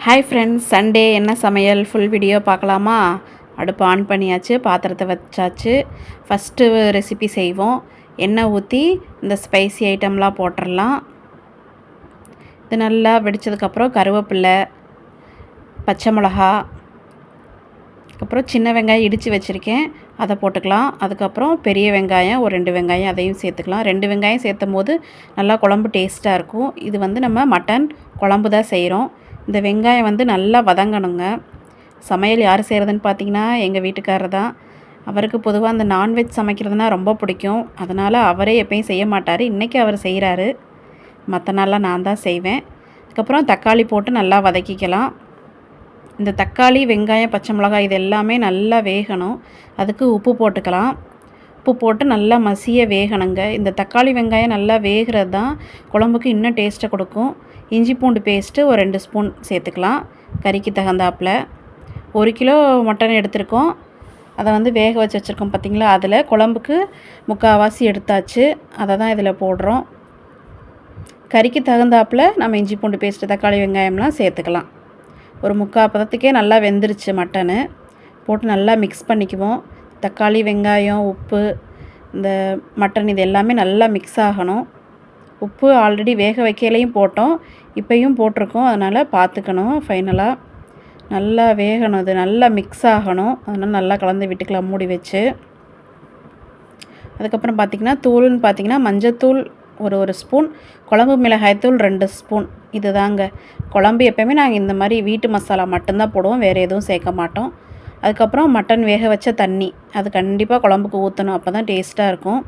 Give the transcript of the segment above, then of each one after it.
Hi friends, Sunday என்ன சமையல் full video பார்க்கலாமா? அடுப்பு ஆன் பண்ணியாச்சு, பாத்திரத்தை வச்சாச்சு. ஃபஸ்ட்டு ரெசிபி செய்வோம். எண்ணெய் ஊற்றி இந்த ஸ்பைசி ஐட்டம்லாம் போட்டுடலாம். இது நல்லா வெடித்ததுக்கப்புறம் கருவேப்பிலை, பச்சை மிளகா, அப்புறம் சின்ன வெங்காயம் இடித்து வச்சுருக்கேன், அதை போட்டுக்கலாம். அதுக்கப்புறம் பெரிய வெங்காயம் ஒரு 2 வெங்காயம் அதையும் சேர்த்துக்கலாம். 2 வெங்காயம் சேர்த்தும் போது நல்லா குழம்பு டேஸ்ட்டாக இருக்கும். இது நம்ம மட்டன் குழம்பு தான் செய்கிறோம். இந்த வெங்காயம் நல்லா வதங்கணுங்க. சமையல் யார் செய்கிறதுன்னு பார்த்தீங்கன்னா எங்கள் வீட்டுக்காரர் தான். அவருக்கு பொதுவாக அந்த நான்வெஜ் சமைக்கிறதுனா ரொம்ப பிடிக்கும். அதனால் அவரே எப்பயும் செய்ய மாட்டார். இன்றைக்கி அவர் செய்கிறாரு. மற்ற நாளெலாம் நான் தான் செய்வேன். அதுக்கப்புறம் தக்காளி போட்டு நல்லா வதக்கிக்கலாம். இந்த தக்காளி, வெங்காயம், பச்சை மிளகாய் இது எல்லாமே நல்லா வேகணும். அதுக்கு உப்பு போட்டுக்கலாம். உப்பு போட்டு நல்லா மசிய வேகணுங்க. இந்த தக்காளி வெங்காயம் நல்லா வேகிறது தான் குழம்புக்கு இன்னும் டேஸ்ட்டை கொடுக்கும். இஞ்சி பூண்டு பேஸ்ட்டு ஒரு 2 ஸ்பூன் சேர்த்துக்கலாம், கறிக்கு தகுந்தாப்பில். 1 கிலோ மட்டன் எடுத்திருக்கோம். அதை வேக வச்சு வச்சுருக்கோம் பார்த்திங்களா, அதில் குழம்புக்கு முக்கால்வாசி எடுத்தாச்சு. அதை தான் இதில் போடுறோம். கறிக்கு தகுந்தாப்பில் நம்ம இஞ்சி பூண்டு பேஸ்ட்டு, தக்காளி வெங்காயம்லாம் சேர்த்துக்கலாம். ஒரு 3/4 பதத்துக்கே நல்லா வெந்துருச்சு மட்டனு. போட்டு நல்லா மிக்ஸ் பண்ணிக்குவோம். தக்காளி, வெங்காயம், உப்பு, இந்த மட்டன் இது எல்லாமே நல்லா மிக்ஸ் ஆகணும். உப்பு ஆல்ரெடி வேக வைக்கலையும் போட்டோம், இப்போயும் போட்டிருக்கோம். அதனால் பார்த்துக்கணும். ஃபைனலாக நல்லா வேகணும், அது நல்லா மிக்ஸ் ஆகணும். அதனால் நல்லா கலந்து விட்டுக்கலாம் மூடி வச்சு. அதுக்கப்புறம் பார்த்திங்கன்னா தூள்னு பார்த்திங்கன்னா மஞ்சத்தூள் ஒரு ஸ்பூன், குழம்பு மிளகாய்த்தூள் 2 ஸ்பூன். இது தாங்க குழம்பு. எப்போயுமே நாங்கள் இந்த மாதிரி வீட்டு மசாலா மட்டும்தான் போடுவோம், வேறு எதுவும் சேர்க்க மாட்டோம். அதுக்கப்புறம் மட்டன் வேக வச்ச தண்ணி, அது கண்டிப்பாக குழம்புக்கு ஊற்றணும், அப்போ தான் டேஸ்ட்டாக இருக்கும்.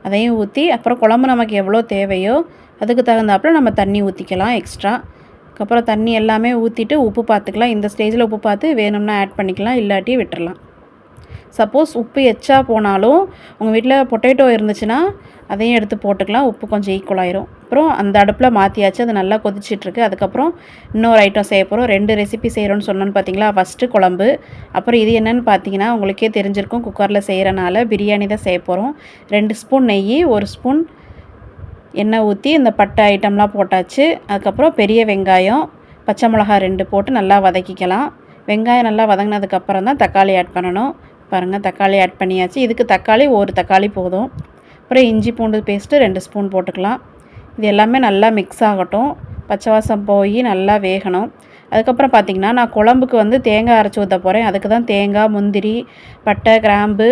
அதையும் ஊற்றி அப்புறம் குழம்பு நமக்கு எவ்வளோ தேவையோ அதுக்கு தகுந்தாப்பில் நம்ம தண்ணி ஊற்றிக்கலாம் எக்ஸ்ட்ரா. அதுக்கப்புறம் தண்ணி எல்லாமே ஊற்றிட்டு உப்பு பார்த்துக்கலாம். இந்த ஸ்டேஜில் உப்பு பார்த்து வேணும்னா ஆட் பண்ணிக்கலாம், இல்லாட்டி விட்டுறலாம். சப்போஸ் உப்பு எச்சா போனாலும் உங்கள் வீட்டில் பொட்டேட்டோ இருந்துச்சுன்னா அதையும் எடுத்து போட்டுக்கலாம். உப்பு கொஞ்சம் ஈக்குவலாயிரும். அப்புறம் அந்த அடுப்பில் மாற்றியாச்சு, அது நல்லா கொதிச்சிட்ருக்கு. அதுக்கப்புறம் இன்னொரு ஐட்டம் செய்ய போகிறோம். 2 ரெசிபி செய்கிறோன்னு சொன்னோன்னு பார்த்தீங்களா. ஃபஸ்ட்டு குழம்பு, அப்புறம் இது என்னென்னு பார்த்தீங்கன்னா உங்களுக்கே தெரிஞ்சிருக்கும், குக்கரில் செய்கிறனால பிரியாணி தான் செய்ய போகிறோம். 2 ஸ்பூன் நெய், 1 ஸ்பூன் எண்ணெய் ஊற்றி இந்த பட்டை ஐட்டம்லாம் போட்டாச்சு. அதுக்கப்புறம் பெரிய வெங்காயம், பச்சை மிளகா 2 போட்டு நல்லா வதக்கிக்கலாம். வெங்காயம் நல்லா வதங்கினதுக்கப்புறம் தான் தக்காளி ஆட் பண்ணணும். பாருங்கள், தக்காளி ஆட் பண்ணியாச்சு. இதுக்கு தக்காளி 1 தக்காளி போதும். அப்புறம் இஞ்சி பூண்டு பேஸ்ட்டு 2 ஸ்பூன் போட்டுக்கலாம். இது எல்லாமே நல்லா மிக்ஸ் ஆகட்டும், பச்சை வாசம் போய் நல்லா வேகணும். அதுக்கப்புறம் பார்த்திங்கன்னா நான் குழம்புக்கு தேங்காய் அரைச்சி ஊற்ற போகிறேன். அதுக்கு தான் தேங்காய், முந்திரி, பட்டை, கிராம்பு,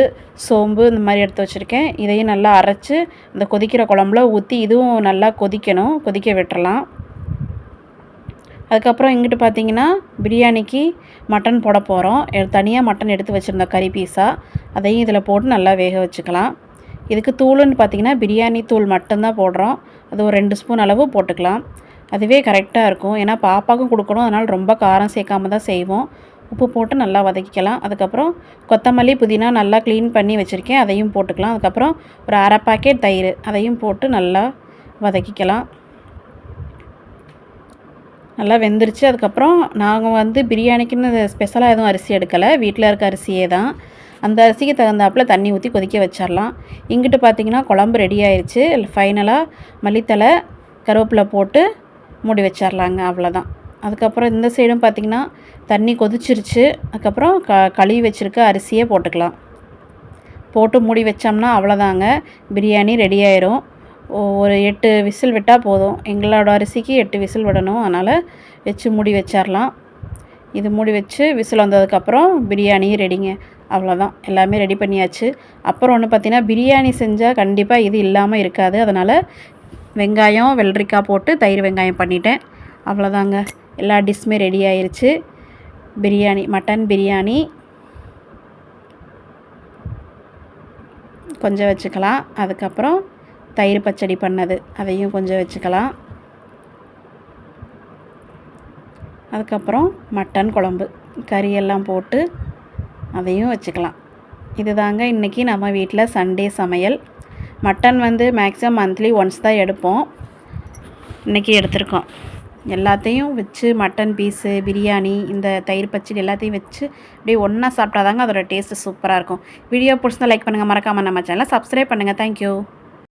சோம்பு இந்த மாதிரி எடுத்து வச்சுருக்கேன். இதையும் நல்லா அரைச்சி இந்த கொதிக்கிற குழம்புல ஊற்றி இதுவும் நல்லா கொதிக்கணும், கொதிக்க விட்டுறலாம். அதுக்கப்புறம் இங்கிட்டு பார்த்திங்கன்னா பிரியாணிக்கு மட்டன் போட போகிறோம். தனியாக மட்டன் எடுத்து வச்சுருந்த கறி பீஸாக அதையும் இதில் போட்டு நல்லா வேக வச்சுக்கலாம். இதுக்கு தூளுன்னு பார்த்திங்கன்னா பிரியாணி தூள் மட்டும்தான் போடுறோம். அது ஒரு 2 ஸ்பூன் அளவு போட்டுக்கலாம். அதுவே கரெக்டாக இருக்கும். ஏன்னா பாப்பாவுக்கும் கொடுக்கணும், அதனால் ரொம்ப காரம் சேர்க்காம தான் செய்வோம். உப்பு போட்டு நல்லா வதக்கிக்கலாம். அதுக்கப்புறம் கொத்தமல்லி, புதினா நல்லா க்ளீன் பண்ணி வச்சுருக்கேன், அதையும் போட்டுக்கலாம். அதுக்கப்புறம் ஒரு 1/2 பாக்கெட் தயிர், அதையும் போட்டு நல்லா வதக்கிக்கலாம். நல்லா வெந்துருச்சு. அதுக்கப்புறம் நாங்கள் பிரியாணிக்குன்னு ஸ்பெஷலாக எதுவும் அரிசி எடுக்கலை, வீட்டில் இருக்க அரிசியே தான். அந்த அரிசிக்கு தகுந்தாப்பில் தண்ணி ஊற்றி கொதிக்க வச்சிடலாம். இங்கிட்டு பார்த்திங்கன்னா குழம்பு ரெடி ஆயிடுச்சு. ஃபைனலாக மல்லித்தலை, கருவேப்பிலை போட்டு மூடி வச்சிடலாங்க, அவ்வளோதான். அதுக்கப்புறம் இந்த சைடும் பார்த்திங்கன்னா தண்ணி கொதிச்சிருச்சு. அதுக்கப்புறம் கழுவி வச்சுருக்க அரிசியே போட்டுக்கலாம். போட்டு மூடி வச்சோம்னா அவ்வளோதாங்க, பிரியாணி ரெடி ஆயிரும். ஒரு 8 விசில் விட்டால் போதும். எங்களோட அரிசிக்கு 8 விசில் விடணும், அதனால் வச்சு மூடி வச்சிடலாம். இது மூடி வச்சு விசில் வந்ததுக்கப்புறம் பிரியாணி ரெடிங்க, அவ்வளோதான். எல்லாமே ரெடி பண்ணியாச்சு. அப்புறம் ஒன்று பார்த்திங்கன்னா பிரியாணி செஞ்சால் கண்டிப்பாக இது இல்லாமல் இருக்காது. அதனால் வெங்காயம், வெள்ளரிக்காய் போட்டு தயிர் வெங்காயம் பண்ணிட்டேன், அவ்வளோதாங்க. எல்லா டிஷ்ஷுமே ரெடி ஆயிடுச்சு. பிரியாணி, மட்டன் பிரியாணி கொஞ்சம் வச்சுக்கலாம். அதுக்கப்புறம் தயிர் பச்சடி பண்ணது அதையும் கொஞ்சம் வச்சுக்கலாம். அதுக்கப்புறம் மட்டன் குழம்பு, கறியெல்லாம் போட்டு அதையும் வச்சுக்கலாம். இது தாங்க இன்றைக்கி நம்ம வீட்டில் சண்டே சமையல். மட்டன் மேக்ஸிமம் மந்த்லி ஒன்ஸ் தான் எடுப்போம். இன்றைக்கி எடுத்திருக்கோம். எல்லாத்தையும் வச்சு மட்டன் பீஸு, பிரியாணி, இந்த தயிர் பச்சடி எல்லாத்தையும் வச்சு அப்படியே ஒன்றா சாப்பிட்டா தாங்க அதோடய டேஸ்ட்டு சூப்பராக இருக்கும். வீடியோ பிடிச்சிருந்தா லைக் பண்ணுங்கள், மறக்காமல் நம்ம சேனலை சப்ஸ்கிரைப் பண்ணுங்கள். தேங்க்யூ.